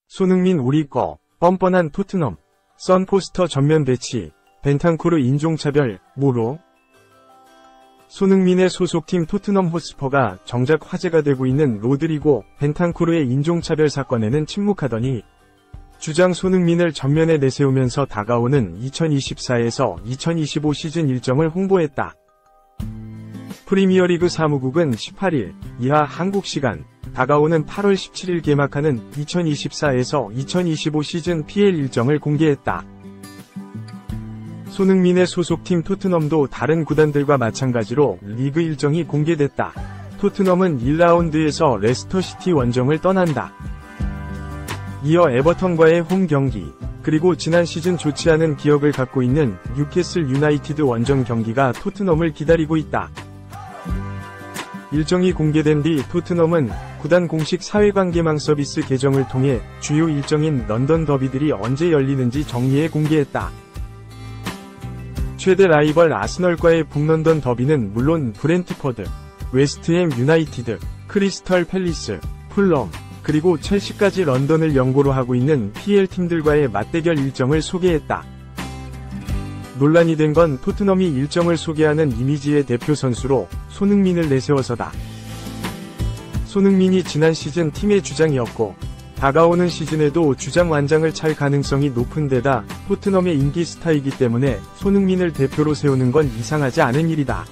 손흥민 우리 거, 뻔뻔한 토트넘, 썬포스터 전면 배치, 벤탄쿠르 인종차별, 뭐로? 손흥민의 소속팀 토트넘 호스퍼가 정작 화제가 되고 있는 로드리고 벤탄쿠르의 인종차별 사건에는 침묵하더니 주장 손흥민을 전면에 내세우면서 다가오는 2024에서 2025 시즌 일정을 홍보했다. 프리미어리그 사무국은 18일 이하 한국 시간 다가오는 8월 17일 개막하는 2024에서 2025 시즌 PL 일정을 공개했다. 손흥민의 소속팀 토트넘도 다른 구단들과 마찬가지로 리그 일정이 공개됐다. 토트넘은 1라운드에서 레스터시티 원정을 떠난다. 이어 에버턴과의 홈 경기, 그리고 지난 시즌 좋지 않은 기억을 갖고 있는 뉴캐슬 유나이티드 원정 경기가 토트넘을 기다리고 있다. 일정이 공개된 뒤 토트넘은 구단 공식 사회관계망 서비스 계정을 통해 주요 일정인 런던 더비들이 언제 열리는지 정리해 공개했다. 최대 라이벌 아스널과의 북런던 더비는 물론 브렌트퍼드, 웨스트햄 유나이티드, 크리스털 팰리스, 풀럼, 그리고 첼시까지 런던을 연고로 하고 있는 PL팀들과의 맞대결 일정을 소개했다. 논란이 된 건 토트넘이 일정을 소개하는 이미지의 대표 선수로 손흥민을 내세워서다. 손흥민이 지난 시즌 팀의 주장이었고 다가오는 시즌에도 주장 완장을 찰 가능성이 높은 데다 토트넘의 인기 스타이기 때문에 손흥민을 대표로 세우는 건 이상하지 않은 일이다.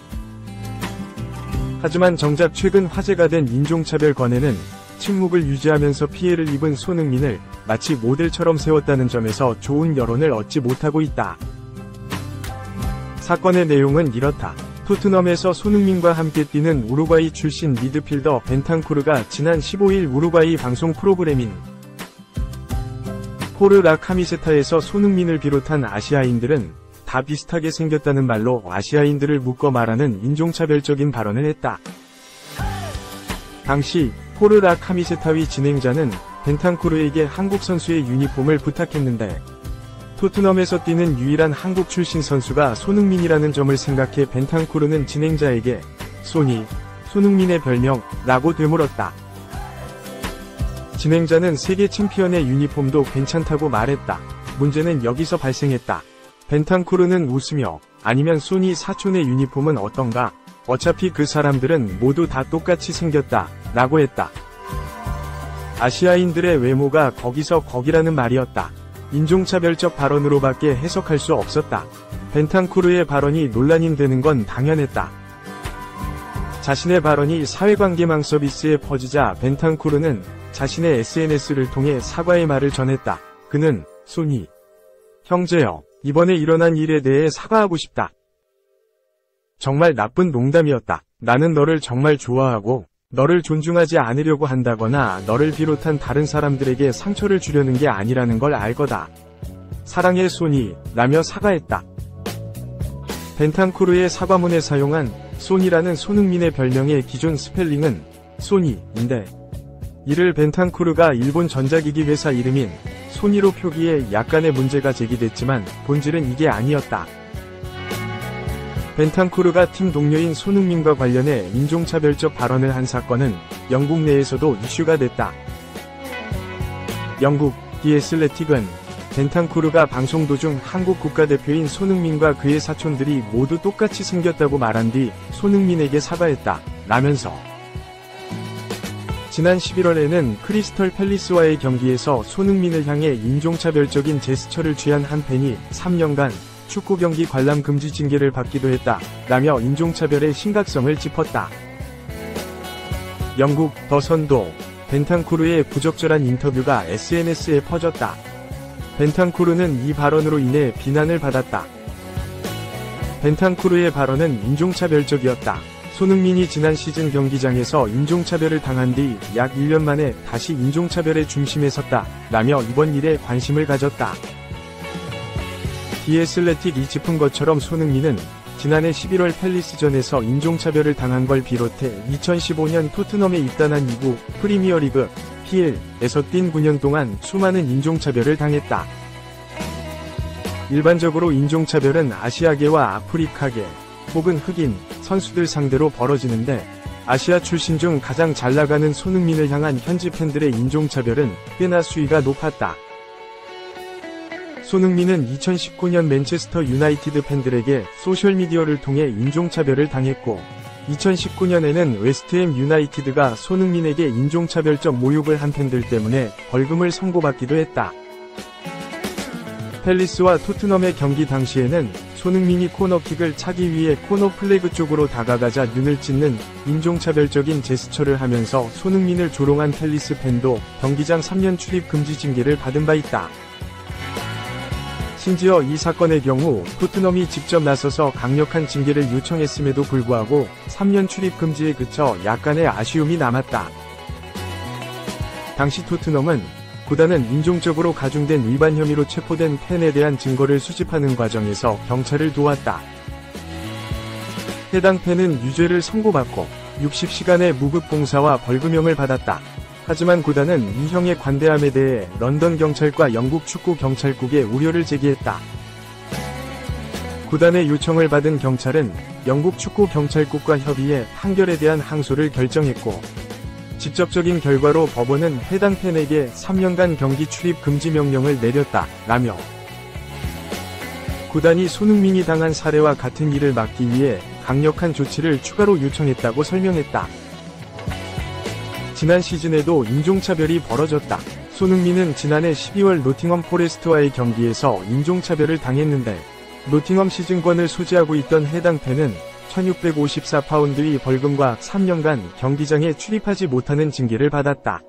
하지만 정작 최근 화제가 된 인종차별 건에는 침묵을 유지하면서 피해를 입은 손흥민을 마치 모델처럼 세웠다는 점에서 좋은 여론을 얻지 못하고 있다. 사건의 내용은 이렇다. 토트넘에서 손흥민과 함께 뛰는 우루과이 출신 미드필더 벤탄쿠르가 지난 15일 우루과이 방송 프로그램인 포르 라 카미세타에서 손흥민을 비롯한 아시아인들은 다 비슷하게 생겼다는 말로 아시아인들을 묶어 말하는 인종차별적인 발언을 했다. 당시 포르 라 카미세타위 진행자는 벤탄쿠르에게 한국 선수의 유니폼을 부탁했는데 토트넘에서 뛰는 유일한 한국 출신 선수가 손흥민이라는 점을 생각해 벤탄쿠르는 진행자에게 손흥민의 별명 라고 되물었다. 진행자는 세계 챔피언의 유니폼도 괜찮다고 말했다. 문제는 여기서 발생했다. 벤탄쿠르는 웃으며 아니면 소니 사촌의 유니폼은 어떤가? 어차피 그 사람들은 모두 다 똑같이 생겼다 라고 했다. 아시아인들의 외모가 거기서 거기라는 말이었다. 인종차별적 발언으로밖에 해석할 수 없었다. 벤탄쿠르의 발언이 논란이 되는 건 당연했다. 자신의 발언이 사회관계망 서비스에 퍼지자 벤탄쿠르는 자신의 SNS를 통해 사과의 말을 전했다. 그는 소니 형제여, 이번에 일어난 일에 대해 사과하고 싶다. 정말 나쁜 농담이었다. 나는 너를 정말 좋아하고 너를 존중하지 않으려고 한다거나 너를 비롯한 다른 사람들에게 상처를 주려는 게 아니라는 걸 알 거다. 사랑해 소니 라며 사과했다. 벤탄쿠르의 사과문에 사용한 소니라는 손흥민의 별명의 기존 스펠링은 소니인데 이를 벤탄쿠르가 일본 전자기기 회사 이름인 소니로 표기해 약간의 문제가 제기됐지만 본질은 이게 아니었다. 벤탄쿠르가 팀 동료인 손흥민과 관련해 인종차별적 발언을 한 사건은 영국 내에서도 이슈가 됐다. 영국 디 애슬레틱은 벤탄쿠르가 방송 도중 한국 국가대표인 손흥민과 그의 사촌들이 모두 똑같이 생겼다고 말한 뒤 손흥민에게 사과했다 라면서 지난 11월에는 크리스털 팰리스와의 경기에서 손흥민을 향해 인종차별적인 제스처를 취한 한 팬이 3년간 축구 경기 관람 금지 징계를 받기도 했다 라며 인종차별의 심각성을 짚었다. 영국 더 선도 벤탄쿠르의 부적절한 인터뷰가 SNS에 퍼졌다. 벤탄쿠르는 이 발언으로 인해 비난을 받았다. 벤탄쿠르의 발언은 인종차별적이었다. 손흥민이 지난 시즌 경기장에서 인종차별을 당한 뒤 약 1년 만에 다시 인종차별의 중심에 섰다 라며 이번 일에 관심을 가졌다. 디 애슬레틱이 짚은 것처럼 손흥민은 지난해 11월 팰리스전에서 인종차별을 당한 걸 비롯해 2015년 토트넘에 입단한 이후 프리미어리그 PL에서 뛴 9년 동안 수많은 인종차별을 당했다. 일반적으로 인종차별은 아시아계와 아프리카계, 혹은 흑인 선수들 상대로 벌어지는데 아시아 출신 중 가장 잘나가는 손흥민을 향한 현지 팬들의 인종차별은 꽤나 수위가 높았다. 손흥민은 2019년 맨체스터 유나이티드 팬들에게 소셜미디어를 통해 인종차별을 당했고 2019년에는 웨스트햄 유나이티드가 손흥민에게 인종차별적 모욕을 한 팬들 때문에 벌금을 선고받기도 했다. 팰리스와 토트넘의 경기 당시에는 손흥민이 코너킥을 차기 위해 코너 플래그 쪽으로 다가가자 눈을 찢는 인종차별적인 제스처를 하면서 손흥민을 조롱한 팰리스 팬도 경기장 3년 출입 금지 징계를 받은 바 있다. 심지어 이 사건의 경우 토트넘이 직접 나서서 강력한 징계를 요청했음에도 불구하고 3년 출입 금지에 그쳐 약간의 아쉬움이 남았다. 당시 토트넘은 구단은 인종적으로 가중된 위반 혐의로 체포된 팬에 대한 증거를 수집하는 과정에서 경찰을 도왔다. 해당 팬은 유죄를 선고받고 60시간의 무급봉사와 벌금형을 받았다. 하지만 구단은 이 형의 관대함에 대해 런던 경찰과 영국 축구 경찰국에 우려를 제기했다. 구단의 요청을 받은 경찰은 영국 축구 경찰국과 협의해 판결에 대한 항소를 결정했고 직접적인 결과로 법원은 해당 팬에게 3년간 경기 출입 금지 명령을 내렸다. 라며 구단이 손흥민이 당한 사례와 같은 일을 막기 위해 강력한 조치를 추가로 요청했다고 설명했다. 지난 시즌에도 인종차별이 벌어졌다. 손흥민은 지난해 12월 노팅엄 포레스트와의 경기에서 인종차별을 당했는데 노팅엄 시즌권을 소지하고 있던 해당 팬은 1654파운드의 벌금과 3년간 경기장에 출입하지 못하는 징계를 받았다.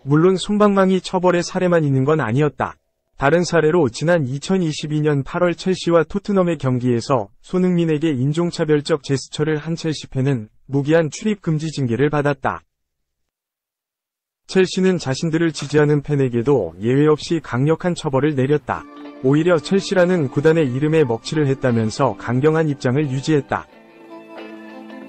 물론 솜방망이 처벌의 사례만 있는 건 아니었다. 다른 사례로 지난 2022년 8월 첼시와 토트넘의 경기에서 손흥민에게 인종차별적 제스처를 한 첼시 팬은 무기한 출입 금지 징계를 받았다. 첼시는 자신들을 지지하는 팬에게도 예외 없이 강력한 처벌을 내렸다. 오히려 첼시라는 구단의 이름에 먹칠을 했다면서 강경한 입장을 유지했다.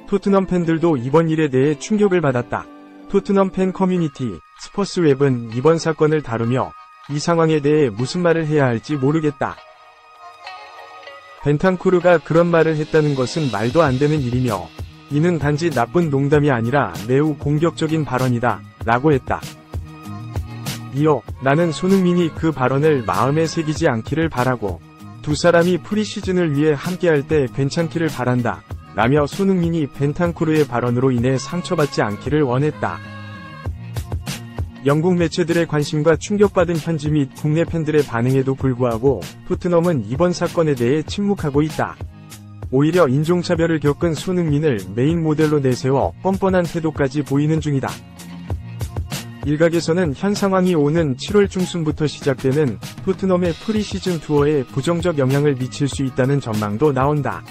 토트넘 팬들도 이번 일에 대해 충격을 받았다. 토트넘 팬 커뮤니티 스퍼스웹은 이번 사건을 다루며 이 상황에 대해 무슨 말을 해야 할지 모르겠다. 벤탄쿠르가 그런 말을 했다는 것은 말도 안 되는 일이며 이는 단지 나쁜 농담이 아니라 매우 공격적인 발언이다 라고 했다. 이어 나는 손흥민이 그 발언을 마음에 새기지 않기를 바라고 두 사람이 프리시즌을 위해 함께할 때 괜찮기를 바란다 라며 손흥민이 벤탄쿠르의 발언으로 인해 상처받지 않기를 원했다. 영국 매체들의 관심과 충격받은 현지 및 국내 팬들의 반응에도 불구하고 토트넘은 이번 사건에 대해 침묵하고 있다. 오히려 인종차별을 겪은 손흥민을 메인 모델로 내세워 뻔뻔한 태도까지 보이는 중이다. 일각에서는 현 상황이 오는 7월 중순부터 시작되는 토트넘의 프리시즌 투어에 부정적 영향을 미칠 수 있다는 전망도 나온다.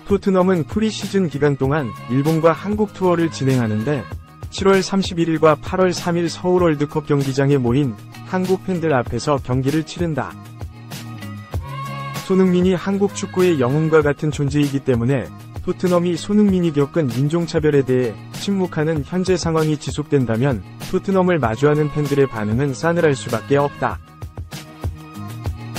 토트넘은 프리시즌 기간 동안 일본과 한국 투어를 진행하는데 7월 31일과 8월 3일 서울 월드컵 경기장에 모인 한국 팬들 앞에서 경기를 치른다. 손흥민이 한국 축구의 영웅과 같은 존재이기 때문에 토트넘이 손흥민이 겪은 인종차별에 대해 침묵하는 현재 상황이 지속된다면 토트넘을 마주하는 팬들의 반응은 싸늘할 수밖에 없다.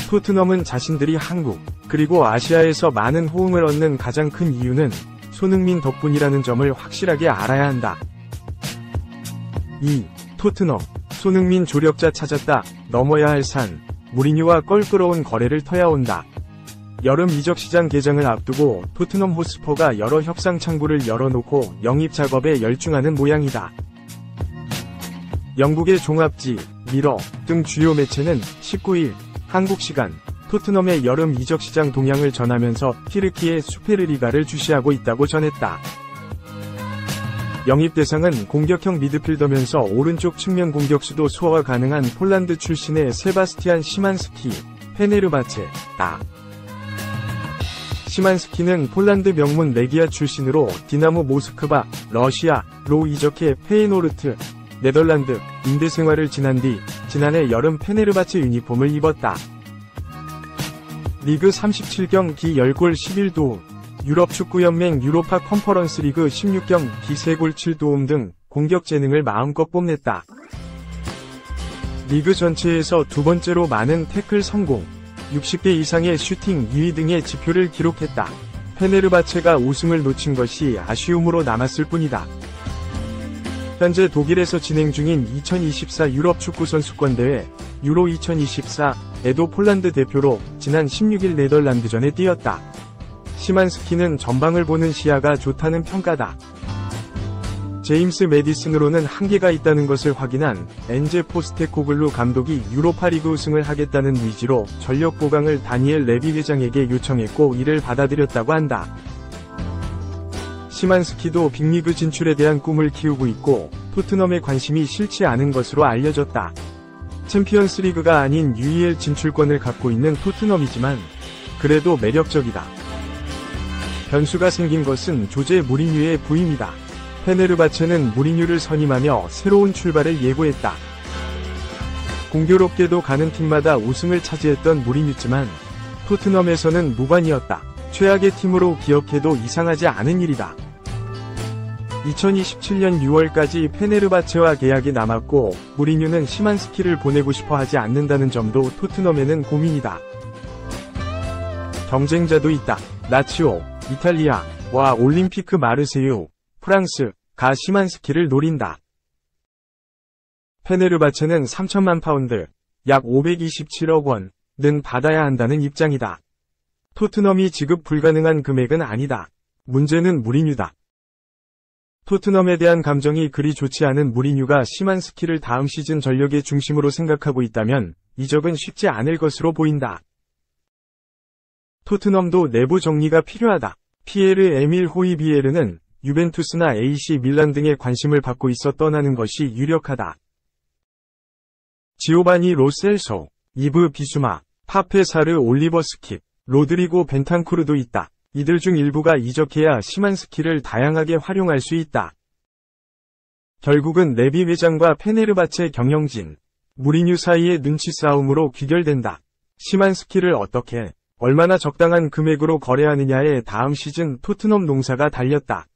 토트넘은 자신들이 한국, 그리고 아시아에서 많은 호응을 얻는 가장 큰 이유는 손흥민 덕분이라는 점을 확실하게 알아야 한다. 2. 토트넘, 손흥민 조력자 찾았다. 넘어야 할 산, 무리뉴와 껄끄러운 거래를 터야 온다. 여름 이적 시장 개장을 앞두고 토트넘 호스퍼가 여러 협상 창구를 열어놓고 영입 작업에 열중하는 모양이다. 영국의 종합지, 미러 등 주요 매체는 19일 한국 시간 토트넘의 여름 이적 시장 동향을 전하면서 튀르키예 수페르리가를 주시하고 있다고 전했다. 영입 대상은 공격형 미드필더면서 오른쪽 측면 공격수도 소화 가능한 폴란드 출신의 세바스티안 시만스키, 페네르바체다. 시만스키는 폴란드 명문 레기아 출신으로 디나모 모스크바, 러시아로 이적해 페이노르트, 네덜란드, 임대 생활을 지난 뒤 지난해 여름 페네르바체 유니폼을 입었다. 리그 37경기 10골 11도움, 유럽축구연맹 유로파 컨퍼런스 리그 16경기 3골 7도움 등 공격 재능을 마음껏 뽐냈다. 리그 전체에서 두 번째로 많은 태클 성공, 60개 이상의 슈팅 2위 등의 지표를 기록했다. 페네르바체가 우승을 놓친 것이 아쉬움으로 남았을 뿐이다. 현재 독일에서 진행 중인 2024 유럽 축구 선수권대회 유로 2024에도 폴란드 대표로 지난 16일 네덜란드전에 뛰었다. 시만스키는 전방을 보는 시야가 좋다는 평가다. 제임스 매디슨으로는 한계가 있다는 것을 확인한 엔제 포스테코글루 감독이 유로파리그 우승을 하겠다는 의지로 전력 보강을 다니엘 레비 회장에게 요청했고 이를 받아들였다고 한다. 시만스키도 빅리그 진출에 대한 꿈을 키우고 있고 토트넘의 관심이 싫지 않은 것으로 알려졌다. 챔피언스리그가 아닌 UEL 진출권을 갖고 있는 토트넘이지만 그래도 매력적이다. 변수가 생긴 것은 조제 무리뉴의 부임이다. 페네르바체는 무리뉴를 선임하며 새로운 출발을 예고했다. 공교롭게도 가는 팀마다 우승을 차지했던 무리뉴지만 토트넘에서는 무관이었다. 최악의 팀으로 기억해도 이상하지 않은 일이다. 2027년 6월까지 페네르바체와 계약이 남았고 무리뉴는 시만스키를 보내고 싶어 하지 않는다는 점도 토트넘에는 고민이다. 경쟁자도 있다. 라치오, 이탈리아와 올림피크 마르세유, 프랑스가 시만스키를 노린다. 페네르바체는 3천만 파운드, 약 527억 원은 받아야 한다는 입장이다. 토트넘이 지급 불가능한 금액은 아니다. 문제는 무리뉴다. 토트넘에 대한 감정이 그리 좋지 않은 무리뉴가 시만스키를 다음 시즌 전력의 중심으로 생각하고 있다면 이적은 쉽지 않을 것으로 보인다. 토트넘도 내부 정리가 필요하다. 피에르 에밀 호이비에르는 유벤투스나 AC 밀란 등의 관심을 받고 있어 떠나는 것이 유력하다. 지오바니 로셀소, 이브 비수마, 파페사르 올리버 스킵, 로드리고 벤탄쿠르도 있다. 이들 중 일부가 이적해야 시만스키를 다양하게 활용할 수 있다. 결국은 레비 회장과 페네르바체 경영진, 무리뉴 사이의 눈치 싸움으로 귀결된다. 시만스키를 어떻게, 얼마나 적당한 금액으로 거래하느냐에 다음 시즌 토트넘 농사가 달렸다.